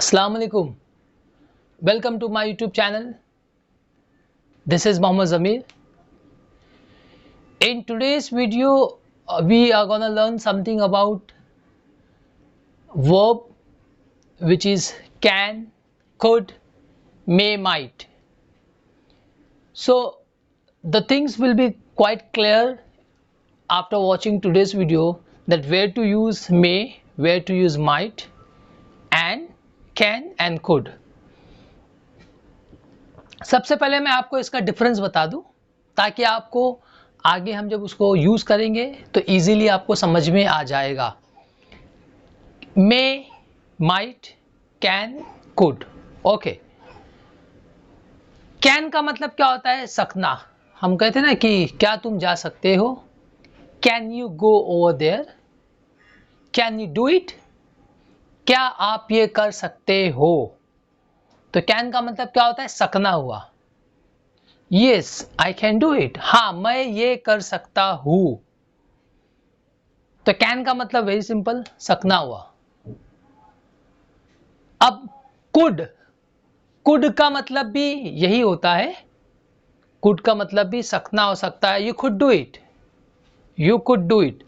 Assalamu alaikum. Welcome to my YouTube channel. This is Mohammad Zamir. In today's video, we are gonna learn something about verb which is can, could, may, might. So the things will be quite clear after watching today's video that where to use may, where to use might, and can and could. सबसे पहले मैं आपको इसका difference बता दूं ताकि आपको आगे हम जब उसको यूज करेंगे तो इजीली आपको समझ में आ जाएगा. May, might, can, could. Okay. Can का मतलब क्या होता है? सकना. हम कहते हैं ना कि क्या तुम जा सकते हो. Can you go over there. Can you do it. क्या आप ये कर सकते हो. तो कैन का मतलब क्या होता है? सकना हुआ. Yes I can do it. हाँ मैं ये कर सकता हूं. तो कैन का मतलब वेरी सिंपल, सकना हुआ. अब कुड. कुड का मतलब भी यही होता है. कुड का मतलब भी सकना हो सकता है. You could do it. You could do it.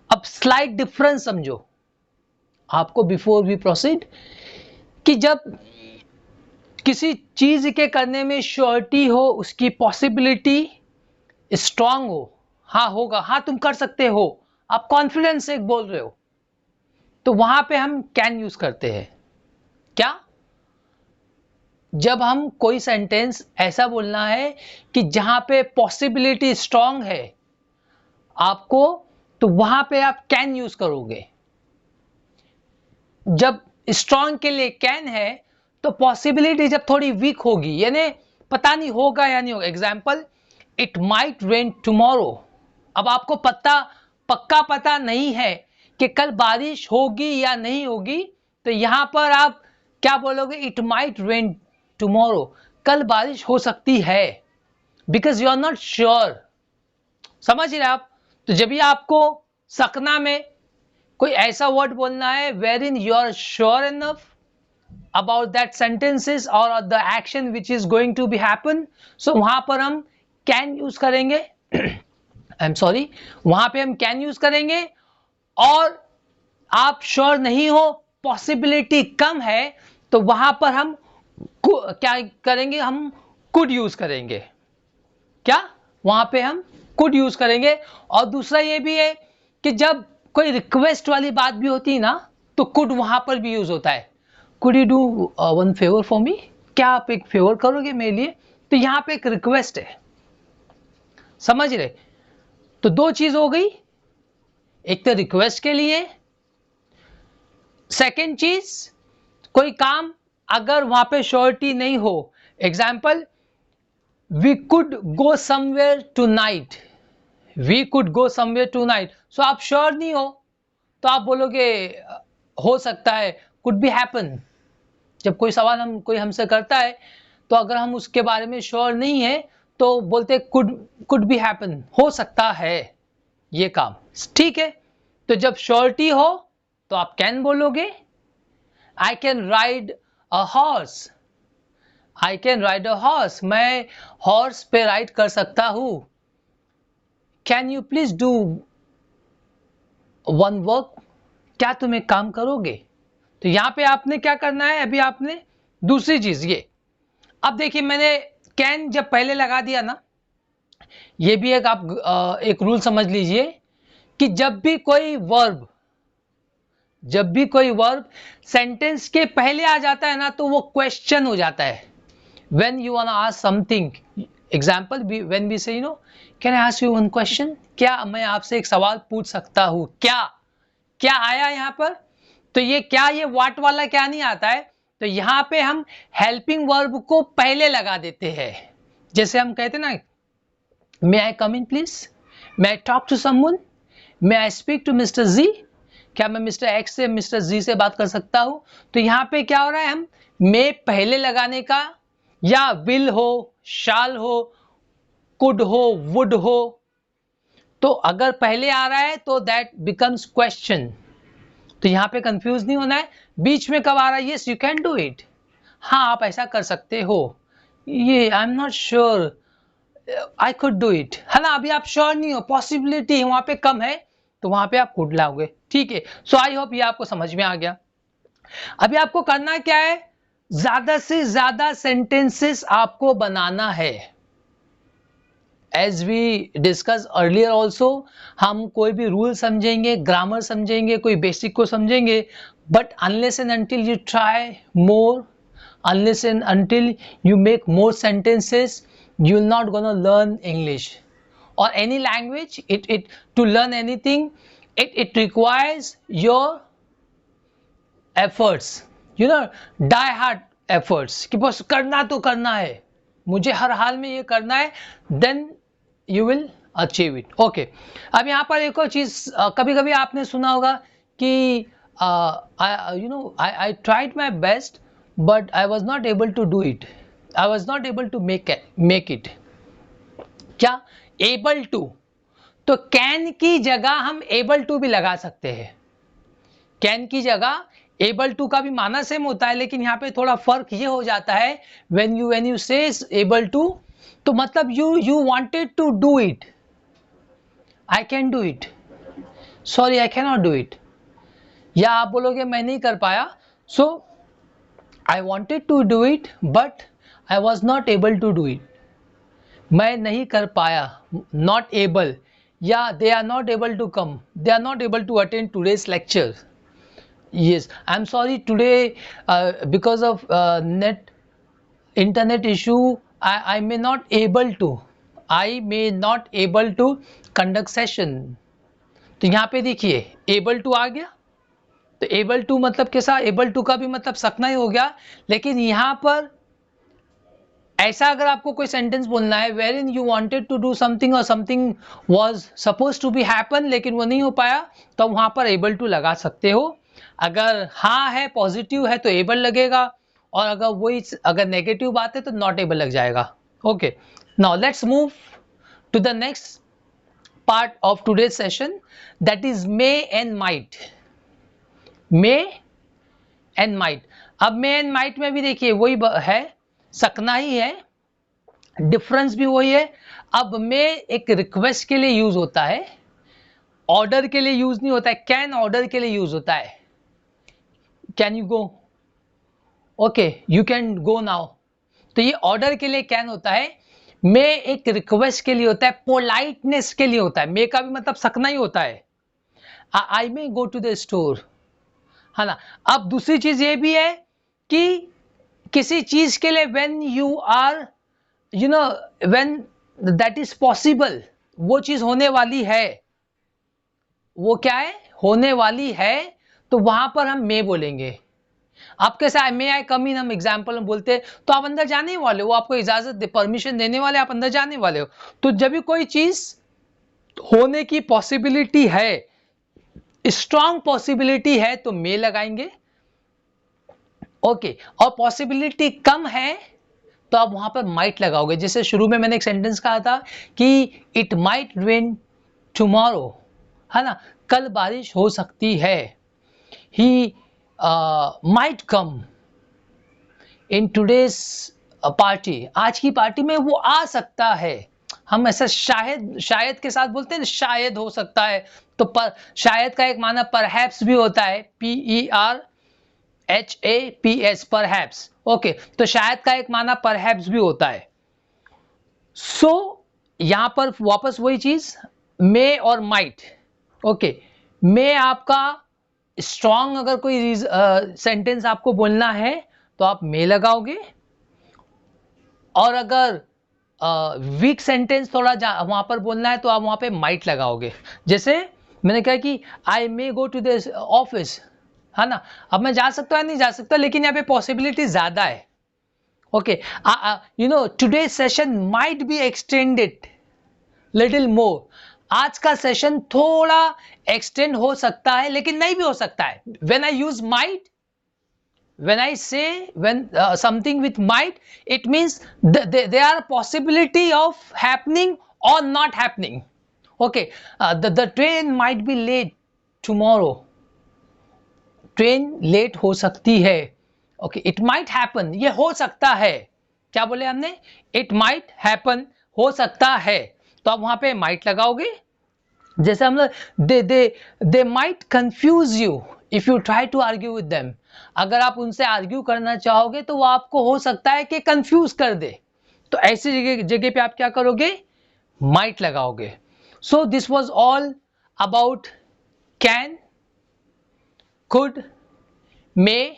अब स्लाइट डिफरेंस समझो आपको बिफोर वी प्रोसीड कि जब किसी चीज के करने में श्योरिटी हो, उसकी पॉसिबिलिटी स्ट्रांग हो, हाँ होगा, हाँ तुम कर सकते हो, आप कॉन्फिडेंस से बोल रहे हो, तो वहां पे हम कैन यूज करते हैं. क्या? जब हम कोई सेंटेंस ऐसा बोलना है कि जहां पे पॉसिबिलिटी स्ट्रांग है आपको, तो वहां पे आप कैन यूज करोगे. जब स्ट्रांग के लिए कैन है तो पॉसिबिलिटी जब थोड़ी वीक होगी, यानी पता नहीं होगा या नहीं होगा. Example, it might rain tomorrow. अब आपको पक्का पता नहीं है कि कल बारिश होगी या नहीं होगी, तो यहां पर आप क्या बोलोगे? It might rain tomorrow. कल बारिश हो सकती है. Because you are not sure. समझ रहे आप? तो जब भी आपको सकना में कोई ऐसा वर्ड बोलना है where in you are sure enough about that sentences or the action which is going to be happen, so वहां पर हम can use करेंगे. I'm sorry, वहां पे हम can use करेंगे. और आप श्योर नहीं हो, पॉसिबिलिटी कम है, तो वहां पर हम क्या करेंगे? हम could यूज करेंगे. क्या? वहां पे हम could यूज करेंगे. और दूसरा ये भी है कि जब कोई रिक्वेस्ट वाली बात भी होती है ना, तो could वहां पर भी यूज होता है. Could you do one favor for me? क्या आप एक फेवर करोगे मेरे लिए? तो यहां पे एक रिक्वेस्ट है. समझ रहे? तो दो चीज हो गई. एक तो रिक्वेस्ट के लिए, सेकंड चीज कोई काम अगर वहां पे श्योरिटी नहीं हो. Example, we could go somewhere tonight. We could go somewhere tonight. So आप श्योर नहीं हो तो आप बोलोगे हो सकता है, कुड बी हैपन. जब कोई सवाल कोई हमसे करता है तो अगर हम उसके बारे में श्योर नहीं है तो बोलते कुड बी हैपन, हो सकता है ये काम. ठीक है? तो जब श्योरिटी हो तो आप कैन बोलोगे. I can ride a horse. I can ride a horse. मैं हॉर्स पे राइड कर सकता हूं. Can you please do one work. क्या तुम एक काम करोगे? तो यहां पे आपने क्या करना है? अभी आपने दूसरी चीज ये. अब देखिए, मैंने कैन जब पहले लगा दिया ना, ये भी एक आप एक रूल समझ लीजिए कि जब भी कोई वर्ब सेंटेंस के पहले आ जाता है ना, तो वो क्वेश्चन हो जाता है. When you want to ask something, example when we say can I ask you one question. क्या मैं आपसे एक सवाल पूछ सकता हूं? क्या आया यहां पर? तो ये क्या, ये वाट वाला क्या नहीं आता है. तो यहां पे हम हेल्पिंग वर्ब को पहले लगा देते हैं. जैसे हम कहते ना, may I come in please, may I talk to someone, may I speak to mister G. क्या मैं मिस्टर एक्स से मिस्टर जी से बात कर सकता हूं? तो यहां पे क्या हो रहा है? हम मे पहले लगाने का, या विल हो, शाल हो, कुड हो, वुड हो, तो अगर पहले आ रहा है तो दैट बिकम्स क्वेश्चन. तो यहाँ पे कंफ्यूज नहीं होना है। बीच में कब आ रहा है, yes you can do it, हाँ आप ऐसा कर सकते हो, ये I am not sure I could do it, है ना, अभी आप श्योर नहीं हो, पॉसिबिलिटी वहां पे कम है, तो वहां पे आप कुड लाओगे, ठीक है। सो आई होप ये आपको समझ में आ गया। अभी आपको करना क्या है, ज्यादा से ज्यादा सेंटेंसेस आपको बनाना है। As we discuss earlier also, हम कोई भी रूल समझेंगे, ग्रामर समझेंगे, कोई बेसिक को समझेंगे, but unless and until you try more, unless and until you make more sentences, you're not going to learn English or any language. To learn anything, it requires your efforts, you know, die hard efforts, कि बस करना तो करना है, मुझे हर हाल में ये करना है, then you will achieve it. Okay. अब यहाँ पर एक और चीज, कभी कभी आपने सुना होगा कि I tried my best but I was not able to do it, I was not able to make it. क्या able to, तो can की जगह हम able to भी लगा सकते हैं। can की जगह able to का भी माना सेम होता है, लेकिन यहाँ पे थोड़ा फर्क ये हो जाता है, when you say able to, तो मतलब you wanted to do it, I can do it, sorry I cannot do it, या आप बोलोगे मैं नहीं कर पाया, so I wanted to do it but I was not able to do it, मैं नहीं कर पाया, not able, या they are not able to come, they are not able to attend today's lecture, yes I'm sorry today because of internet issue I may not able to conduct session। तो यहाँ पे देखिए able to आ गया, तो able to मतलब कैसा, able to का भी मतलब सकना ही हो गया, लेकिन यहां पर ऐसा अगर आपको कोई सेंटेंस बोलना है where in you wanted to do something और something was suppose to be happen लेकिन वो नहीं हो पाया, तो वहां पर एबल टू लगा सकते हो। अगर हाँ है, पॉजिटिव है तो एबल लगेगा, और अगर नेगेटिव बात है तो नॉट एबल लग जाएगा। Okay, now let's move to the next part of today's session, that is may and might. May and might, अब मे एंड माइट में भी देखिए वही है, सकना ही है, डिफरेंस भी वही है। अब मे एक रिक्वेस्ट के लिए यूज होता है, ऑर्डर के लिए यूज नहीं होता है। कैन ऑर्डर के लिए यूज होता है, can you go, okay you can go now, तो ये ऑर्डर के लिए कैन होता है। मे एक रिक्वेस्ट के लिए होता है, पोलाइटनेस के लिए होता है। मे का भी मतलब सकना ही होता है, आई मे गो टू द स्टोर, है ना। अब दूसरी चीज ये भी है कि किसी चीज के लिए when you are when that is possible, वो चीज होने वाली है, वो क्या है, होने वाली है, तो वहां पर हम मे बोलेंगे। आप कैसे मे आई कम इन हम एग्जाम्पल में बोलते हैं, तो आप अंदर जाने वाले हो, वो आपको इजाजत परमिशन देने वाले, आप अंदर जाने वाले हो। तो जब भी कोई चीज होने की पॉसिबिलिटी है, स्ट्रॉन्ग पॉसिबिलिटी है, तो मे लगाएंगे। ओके, और पॉसिबिलिटी कम है तो आप वहां पर माइट लगाओगे। जैसे शुरू में मैंने एक सेंटेंस कहा था कि इट माइट रेन टुमारो, है ना, कल बारिश हो सकती है। He might come in today's party, आज की पार्टी में वो आ सकता है। हम ऐसा शायद के साथ बोलते हैं, शायद हो सकता है, तो शायद का एक माना परहैप्स भी होता है, PERHAPS, परहैप्स। ओके, तो शायद का एक माना परहैप्स भी होता है। सो यहां पर वापस वही चीज, मे और माइट। ओके, मे आपका स्ट्रॉन्ग, अगर कोई सेंटेंस आपको बोलना है तो आप मे लगाओगे, और अगर वीक सेंटेंस थोड़ा वहां पर बोलना है तो आप वहां पे माइट लगाओगे। जैसे मैंने कहा कि आई मे गो टू द ऑफिस, है ना, अब मैं जा सकता है नहीं जा सकता, लेकिन यहाँ पे पॉसिबिलिटी ज्यादा है। Okay, today session might be extended little more, आज का सेशन थोड़ा एक्सटेंड हो सकता है, लेकिन नहीं भी हो सकता है। When I use might, when I say something with might, it means there are possibility of happening or not happening. Okay, the train might be late tomorrow, train late हो सकती है। ओके, इट माइट हैपन, ये हो सकता है। क्या बोले हमने? इट माइट हैपन, हो सकता है। तो आप वहां पे माइट लगाओगे। जैसे हम लोग they might confuse you if you try to argue with them. अगर आप उनसे आर्ग्यू करना चाहोगे तो वो आपको हो सकता है कि कंफ्यूज कर दे। तो ऐसी जगह पे आप क्या करोगे? माइट लगाओगे। So this was all about can, could, may,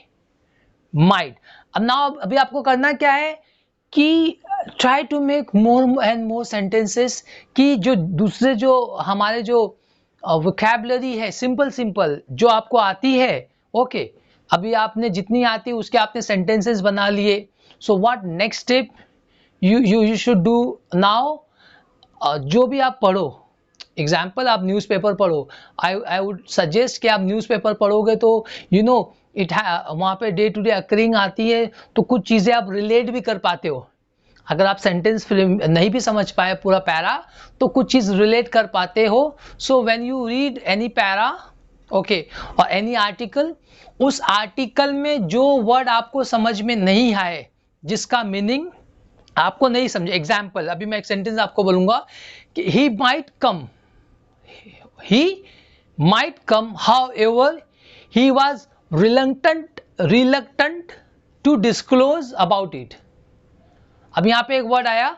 might. अब ना अभी आपको करना क्या है कि try to make more and more sentences, कि जो दूसरे जो हमारे जो वोकैबुलरी है सिंपल सिंपल जो आपको आती है। ओके, अभी आपने जितनी आती है उसके आपने सेंटेंसेस बना लिए। So what next step you should do now? जो भी आप पढ़ो, एग्जाम्पल आप न्यूज़पेपर पढ़ो, आई वुड सजेस्ट कि आप न्यूज़पेपर पढ़ोगे तो यू नो इट वहाँ पे डे टू डे अकरिंग आती है, तो कुछ चीज़ें आप रिलेट भी कर पाते हो। अगर आप सेंटेंस फिल्म नहीं भी समझ पाए पूरा पैरा, तो कुछ चीज़ रिलेट कर पाते हो। So when you read any para, okay, और एनी आर्टिकल, उस आर्टिकल में जो वर्ड आपको समझ में नहीं आए, जिसका मीनिंग आपको नहीं समझे, एग्जाम्पल अभी मैं एक सेंटेंस आपको बोलूंगा कि he might come, he might come, however he was reluctant to disclose about it। अब यहां पे एक वर्ड आया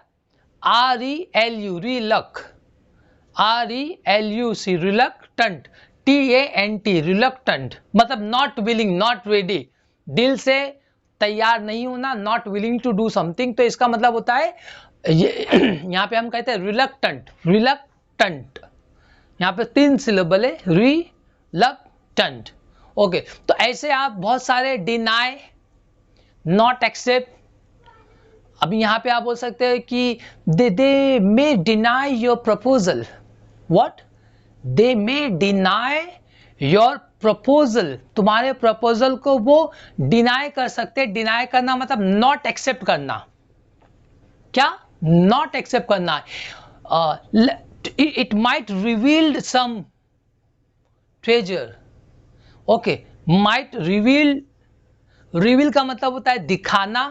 RELU, रिलक, RELUC, रिलक्टेंट, TANT, रिलक्टेंट, मतलब नॉट विलिंग, नॉट रेडी, दिल से तैयार नहीं होना, not willing to do something. तो इसका मतलब होता है यहां पे हम कहते हैं रिलक्टेंट, रिलक्टेंट, यहाँ पे 3 सिलेबल है, रिलक्टेंट। ओके, तो ऐसे आप बहुत सारे डिनाई, नॉट एक्सेप्ट। अभी यहाँ पे आप बोल सकते हैं कि they may deny your proposal. What? They may deny your proposal, तुम्हारे प्रपोजल को वो डिनाई कर सकते हैं। डिनाई करना मतलब नॉट एक्सेप्ट करना। क्या? नॉट एक्सेप्ट करना। It might revealed some treasure। Okay, might reveal का मतलब होता है दिखाना।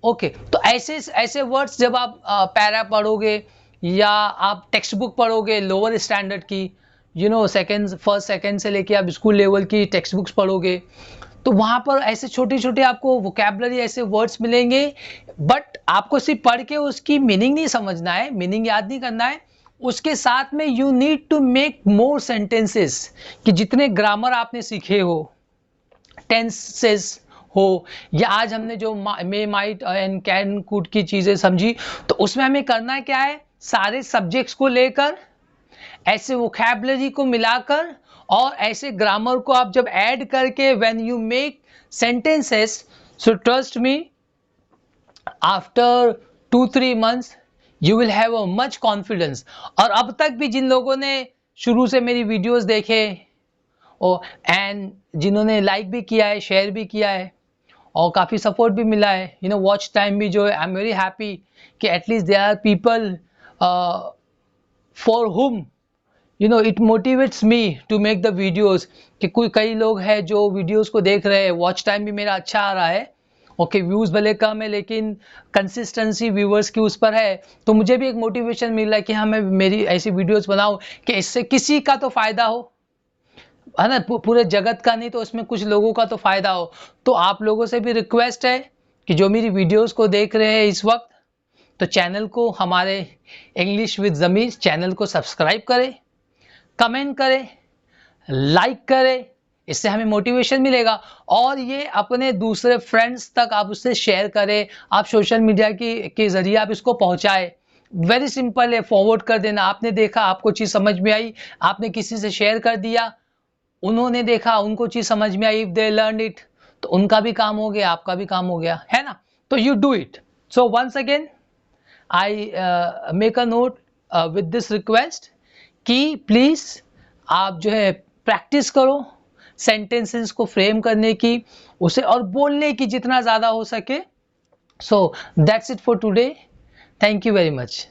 ओके, तो ऐसे वर्ड्स जब आप पैरा पढ़ोगे या आप टेक्स्ट बुक पढ़ोगे लोअर स्टैंडर्ड की, फर्स्ट सेकंड से लेके आप स्कूल लेवल की टेक्स्ट बुक्स पढ़ोगे, तो वहां पर ऐसे छोटे छोटे आपको वोकैबुलरी ऐसे वर्ड्स मिलेंगे। बट आपको सिर्फ पढ़ के उसकी मीनिंग नहीं समझना है, मीनिंग याद नहीं करना है, उसके साथ में you need to make more sentences, कि जितने ग्रामर आपने सीखे हो, टेंसेस हो, या आज हमने जो मे, माइट एंड कैन, कुड की चीजें समझी, तो उसमें हमें करना क्या है, सारे सब्जेक्ट्स को लेकर, ऐसे वोकैबुलरी को मिलाकर, और ऐसे ग्रामर को आप जब ऐड करके when you make sentences, so trust me, after 2-3 months you will have a much confidence. और अब तक भी जिन लोगों ने शुरू से मेरी वीडियोस देखे एंड जिन्होंने लाइक भी किया है, शेयर भी किया है, और काफ़ी सपोर्ट भी मिला है, वॉच टाइम भी जो है, आई एम वेरी हैप्पी कि at least they are people for whom it motivates me to make the videos. कि कई लोग हैं जो वीडियोस को देख रहे हैं, वॉच टाइम भी मेरा अच्छा आ रहा है। ओके, व्यूज भले कम है लेकिन कंसिस्टेंसी व्यूवर्स की उस पर है, तो मुझे भी एक मोटिवेशन मिल रहा है कि हाँ, मैं मेरी ऐसी वीडियोस बनाऊं कि इससे किसी का तो फायदा हो, है ना, पूरे जगत का नहीं तो उसमें कुछ लोगों का तो फायदा हो। तो आप लोगों से भी रिक्वेस्ट है कि जो मेरी वीडियोस को देख रहे हैं इस वक्त, तो चैनल को, हमारे इंग्लिश विद ज़मीर चैनल को सब्सक्राइब करें, कमेंट करें, लाइक करें, इससे हमें मोटिवेशन मिलेगा। और ये अपने दूसरे फ्रेंड्स तक आप उससे शेयर करें, आप सोशल मीडिया के जरिए आप इसको पहुंचाएं। वेरी सिंपल है, फॉरवर्ड कर देना। आपने देखा, आपको चीज़ समझ में आई, आपने किसी से शेयर कर दिया, उन्होंने देखा, उनको चीज़ समझ में आई, इफ दे लर्न इट, तो उनका भी काम हो गया, आपका भी काम हो गया, है ना। तो you do it. So once again I make a note with this request कि प्लीज़ आप जो है प्रैक्टिस करो सेंटेंसेस को फ्रेम करने की, उसे और बोलने की जितना ज़्यादा हो सके। So that's it for today. Thank you very much.